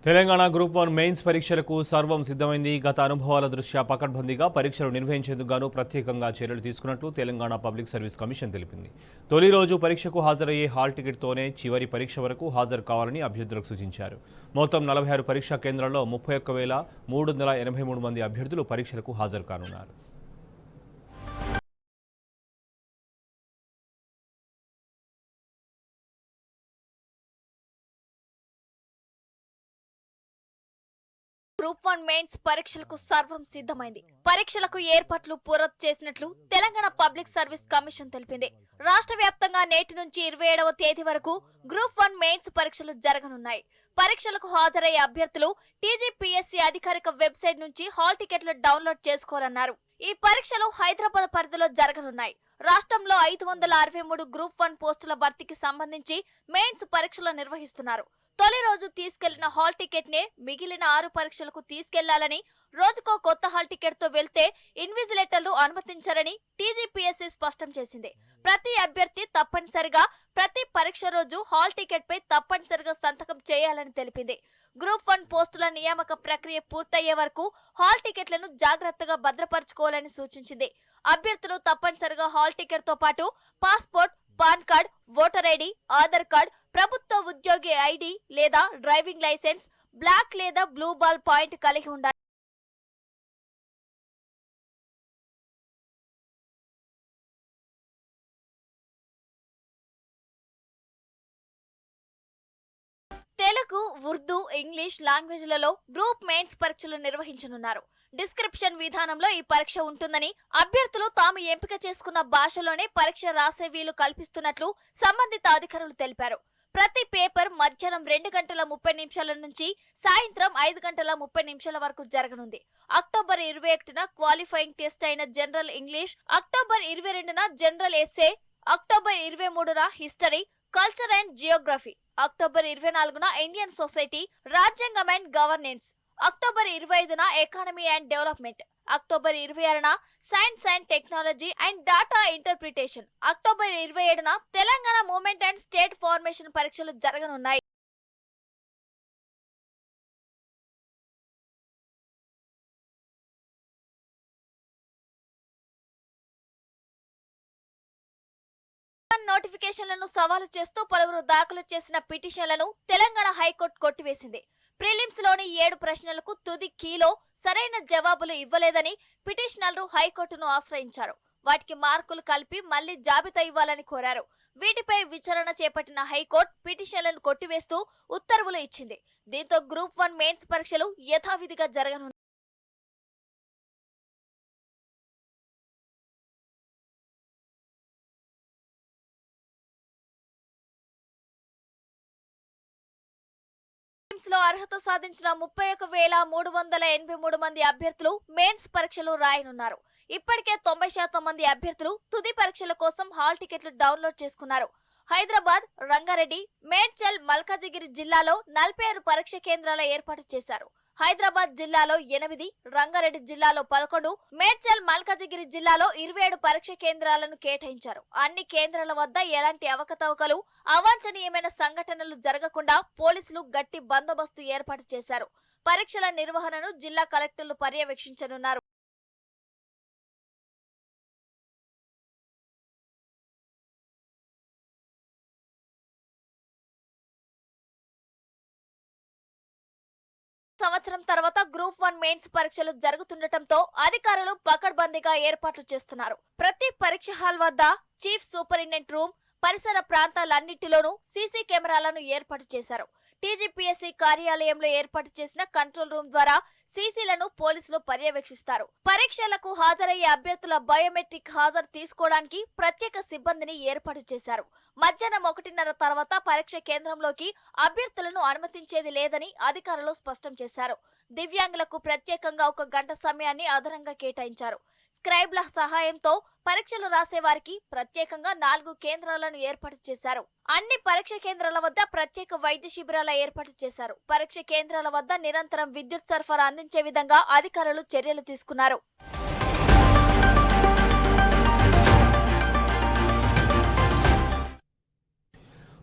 Telangana group 1 mains పరీక్షలకు సర్వం సిద్ధమైంది. గత అనుభవాల దృష్ట్యా పకడ్బందీగా పరీక్షలు నిర్వహించేందుకు గాను ప్రత్యేకంగా చర్యలు తీసుకున్నట్లు తెలంగాణ పబ్లిక్ సర్వీస్ కమిషన్ తెలిపింది. తొలి రోజు పరీక్షకు హాజరయ్యే హాల్ టికెట్తోనే చివరి పరీక్ష వరకు హాజరు కావాలని అభ్యర్థులకు సూచించారు. మొత్తం 46 పరీక్షా కేంద్రాల్లో 31,383 మంది అభ్యర్థులు పరీక్షలకు హాజరు కానున్నారు. గ్రూప్ 1 మెయిన్స్ పరీక్షలకు సర్వం సిద్ధమైంది. పరీక్షలకు ఏర్పాట్లు పూర్తి చేసినట్లు తెలంగాణ పబ్లిక్ సర్వీస్ కమిషన్ తెలిపింది. రాష్ట్ర వ్యాప్తంగా నేటి నుంచి 27వ తేదీ వరకు గ్రూప్ 1 మెయిన్స్ పరీక్షలు జరగనున్నాయి. పరీక్షలకు హాజరయ్యే అభ్యర్థులు టీజీపీఎస్సీ అధికారిక వెబ్సైట్ నుంచి హాల్ టికెట్లు డౌన్లోడ్ చేసుకోవాలన్నారు. ఈ పరీక్షలు హైదరాబాద్ పరిధిలో జరగనున్నాయి. రాష్ట్రంలో 563 గ్రూప్ 1 పోస్టుల భర్తీకి సంబంధించి మెయిన్స్ పరీక్షలు నిర్వహిస్తున్నారు. తొలి రోజు తీసుకెళ్లిన హాల్ టికెట్ నే మిగిలిన 6 పరీక్షలకు తీసుకెళ్లాలని, రోజుకో కొత్త హాల్ టికెట్ తో వెళ్తే ఇన్విజిలేటర్లు అనుమతించారని టీజీపీఎస్సీ స్పష్టం చేసింది. ప్రతి అభ్యర్థి తప్పనిసరిగా ప్రతి పరీక్ష రోజు హాల్ టికెట్ పై తప్పనిసరిగా సంతకం చేయాలని తెలిపింది. గ్రూప్ 1 పోస్టుల నియామక ప్రక్రియ పూర్తయ్యే వరకు హాల్ టికెట్లను జాగ్రత్తగా భద్రపరచుకోవాలని సూచించింది. అభ్యర్థులు తప్పనిసరిగా హాల్ టికెట్ తో పాటు passport, PAN card, voter ID, Aadhaar card, ప్రభుత్వ ఉద్యోగి ఐడి లేదా డ్రైవింగ్ లైసెన్స్, బ్లాక్ లేదా బ్లూ బాల్ పాయింట్ కలిగి ఉండాలి. తెలుగు, ఉర్దూ, ఇంగ్లీష్ లాంగ్వేజ్లలో గ్రూప్ మెయిన్స్ పరీక్షలు నిర్వహించనున్నారు. డిస్క్రిప్షన్ విధానంలో ఈ పరీక్ష ఉంటుందని, అభ్యర్థులు తాము ఎంపిక చేసుకున్న భాషలోనే పరీక్ష రాసే వీలు కల్పిస్తున్నట్లు సంబంధిత అధికారులు తెలిపారు. ప్రతి పేపర్ మధ్యాహ్నం 2:30 నుంచి సాయంత్రం 5:30 వరకు జరగనుంది. అక్టోబర్ 21న క్వాలిఫైయింగ్ టెస్ట్ అయిన జనరల్ ఇంగ్లీష్, అక్టోబర్ 22న జనరల్ ఎస్సే, అక్టోబర్ 23న history, culture and geography, October 24న ఇండియన్ సొసైటీ, రాజ్యాంగం అండ్ గవర్నెన్స్, అక్టోబర్ 25న ఎకానమీ అండ్ డెవలప్మెంట్, అక్టోబర్ 26న science and technology and data interpretation, October 27న Telangana movement and state formation పరీక్షలు జరగనున్నాయి. నోటిఫికేషన్లను సవాలు చేస్తూ పలువురు దాఖలు చేసిన పిటిషన్లను తెలంగాణ హైకోర్టు కొట్టివేసింది. ప్రిలిమ్స్ లోని 7 ప్రశ్నలకు తుది కీలో సరైన జవాబులు ఇవ్వలేదని పిటిషనర్లు హైకోర్టును ఆశ్రయించారు. వాటికి మార్కులు కలిపి మళ్లీ జాబితా ఇవ్వాలని కోరారు. వీటిపై విచారణ చేపట్టిన హైకోర్టు పిటిషన్లను కొట్టివేస్తూ ఉత్తర్వులు ఇచ్చింది. దీంతో గ్రూప్ 1 మెయిన్స్ పరీక్షలు యథావిధిగా జరగనున్నాయి. లో అర్హత సాధించిన 31,383 మంది అభ్యర్థులు మెయిన్స్ పరీక్షలు రాయనున్నారు. ఇప్పటికే 90% మంది అభ్యర్థులు తుది పరీక్షల కోసం హాల్ టికెట్లు డౌన్లోడ్ చేసుకున్నారు. హైదరాబాద్, రంగారెడ్డి, మేడ్చల్, మల్కాజిగిరి జిల్లాలో 46 పరీక్ష కేంద్రాల ఏర్పాటు చేశారు. హైదరాబాద్ జిల్లాలో 8, రంగారెడ్డి జిల్లాలో 11, మేడ్చల్, మల్కాజిగిరి జిల్లాలో 27 పరీక్ష కేంద్రాలను కేటాయించారు. అన్ని కేంద్రాల వద్ద ఎలాంటి అవకతవకలు, అవాంఛనీయమైన సంఘటనలు జరగకుండా పోలీసులు గట్టి బందోబస్తు ఏర్పాటు చేశారు. పరీక్షల నిర్వహణను జిల్లా కలెక్టర్లు పర్యవేక్షించనున్నారు. సంవత్సరం తర్వాత గ్రూప్ 1 మెయిన్స్ పరీక్షలు జరుగుతుండటంతో అధికారులు పకడ్బందీగా ఏర్పాట్లు చేస్తున్నారు. ప్రతి పరీక్ష హాల్ వద్ద చీఫ్ సూపరింటెండెంట్ రూమ్, పరిసర ప్రాంతాలన్నింటిలోనూ సీసీ కెమెరాలను ఏర్పాటు చేశారు. టీజీపీఎస్సీ కార్యాలయంలో ఏర్పాటు చేసిన కంట్రోల్ రూమ్ ద్వారా సీసీలను పోలీసులు పర్యవేక్షిస్తారు. పరీక్షలకు హాజరయ్యే అభ్యర్థుల బయోమెట్రిక్ హాజరు తీసుకోవడానికి ప్రత్యేక సిబ్బందిని ఏర్పాటు చేశారు. మధ్యాహ్నం 1:30 తర్వాత పరీక్ష కేంద్రంలోకి అభ్యర్థులను అనుమతించేది లేదని అధికారులు స్పష్టం చేశారు. దివ్యాంగులకు ప్రత్యేకంగా 1 గంట సమయాన్ని అదనంగా కేటాయించారు. స్క్రైబ్ల సహాయంతో పరీక్షలు రాసే వారికి ప్రత్యేకంగా 4 కేంద్రాలను ఏర్పాటు చేశారు. అన్ని పరీక్ష కేంద్రాల వద్ద ప్రత్యేక వైద్య శిబిరాల ఏర్పాటు చేశారు. పరీక్ష కేంద్రాల వద్ద నిరంతరం విద్యుత్ సరఫరా అందించే విధంగా అధికారులు చర్యలు తీసుకున్నారు.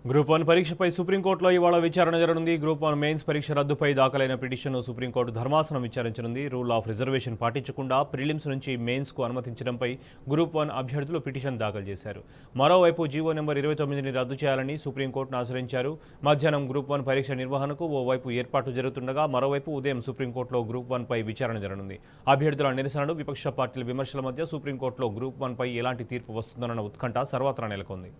గ్రూప్ 1 పరీక్షపై సుప్రీంకోర్టులో ఇవాళ విచారణ జరగనుంది. గ్రూప్ 1 మెయిన్స్ పరీక్ష రద్దుపై దాఖలైన పిటిషన్ను సుప్రీంకోర్టు ధర్మాసనం విచారించనుంది. రూల్ ఆఫ్ రిజర్వేషన్ పాటించకుండా ప్రిలిమ్స్ నుంచి మెయిన్స్కు అనుమతించడంపై గ్రూప్ 1 అభ్యర్థులు పిటిషన్ దాఖలు చేశారు. మరోవైపు జీవో నెంబర్ 29ని రద్దు చేయాలని సుప్రీంకోర్టును ఆశ్రయించారు. మధ్యాహ్నం గ్రూప్ 1 పరీక్ష నిర్వహణకు ఓవైపు ఏర్పాట్లు జరుగుతుండగా మరోవైపు ఉదయం సుప్రీంకోర్టులో గ్రూప్ 1 పై విచారణ జరగనుంది. అభ్యర్థుల నిరసనలు, విపక్ష పార్టీల విమర్శల మధ్య సుప్రీంకోర్టులో గ్రూప్ 1 పై ఎలాంటి తీర్పు వస్తుందన్న ఉత్కంఠ సర్వత్రా నెలకొంది.